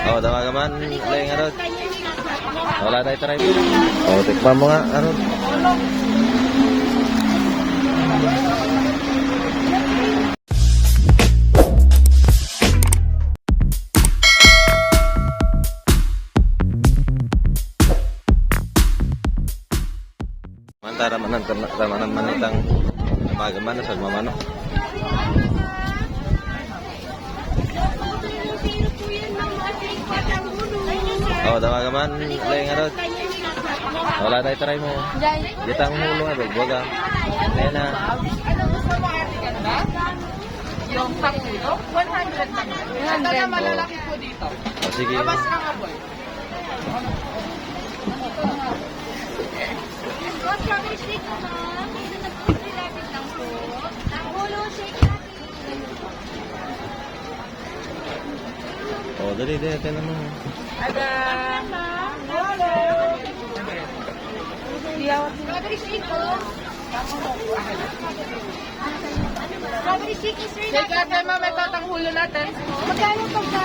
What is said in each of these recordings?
Oh, tawagaman. Laing arot. Wala tayo try. Oh, tikman mo nga, arot. Mantara manan manitang magaman sa mamano. Oh, tawagaman. Laing arot. Wala tayo try mo. Ditang hulo nga, bagbaga. Ayan na. Yung tangulo, 100 lang. Ito na malalaki po dito. Oh, sige. Labas ka nga, boy. Strawberry shake mo na. Dito na po, lapit lang po. Tangulo shake natin. Oh, dali natin naman. Ada. Strawberry shake po. Strawberry shake is real. Shake natin, ma'am. Ito tangulo natin. Magkano pagka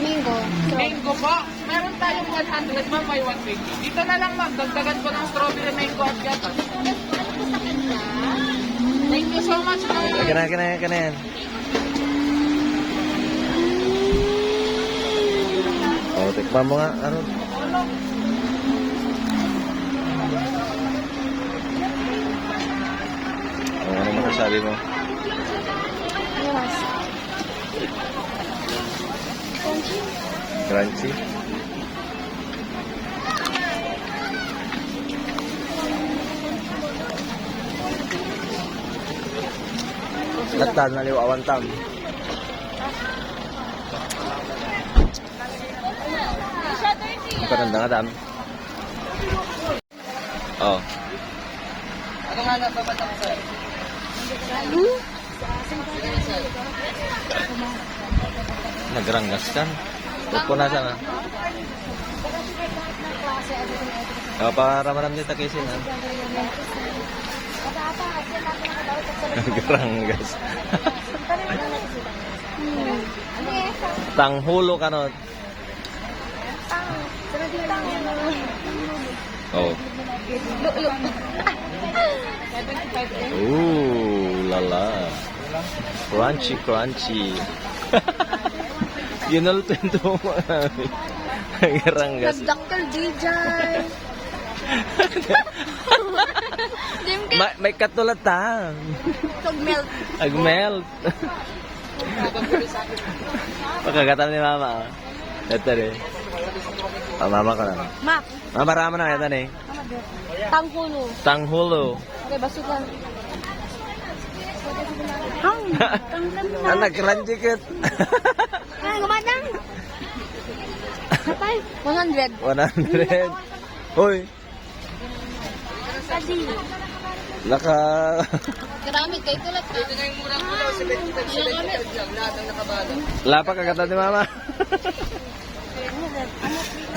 mango? Mango po. Meron tayong 100, ma'am. May 150. Dito na lang, ma'am. Dagdagan ko ng strawberry mango at gatas. Thank you so much, ma'am. Kena yan. Oh, tikman mo nga, arot. Oh, ano masasabi mo? Yes. Crunchy? Latan, naliwawan tam. Ang paranda nga tam. Oh. Ano nga na, babata ko sa'yo? Nagranggas ka. Pupunasan na. Para maram dito kisin ha. Nagranggas. Tanghulo ka no. Oh. Ooh, lala. Crunchy. Ginalto mo. Nagranggas. Nagdaktal DJ. May katulad ta. Tag-melt. Agmelt. Pagkagatan ni mama. Ito rin. Mama ko na. Mak. Marama na ito eh. Tanghulo. Tanghulo. Okay, basugan. Anak crunchy kit. Ay, gumadang. Kapay. 100. 100. Hoy. Kasi. Laka. Karami kay kulat. Ito na yung murang pula. 75 lang. Lahat ang nakabalo. Lapa kagatan ni mama.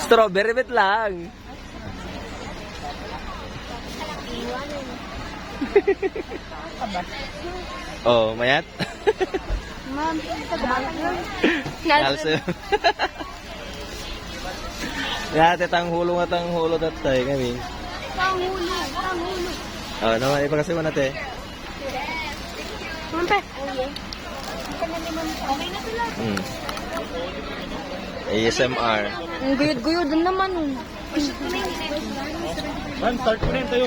Strawberry bit lang. Oh, mayat? Ma'am, ito gumadang. Kalsyo. Ya, tanghulo tatay kami. Tanghulo. Oh, naman ipagkasama natin. Mampe. Okay na sila. ASMR. Ang guyod-guyod naman. Man, start mo na tayo.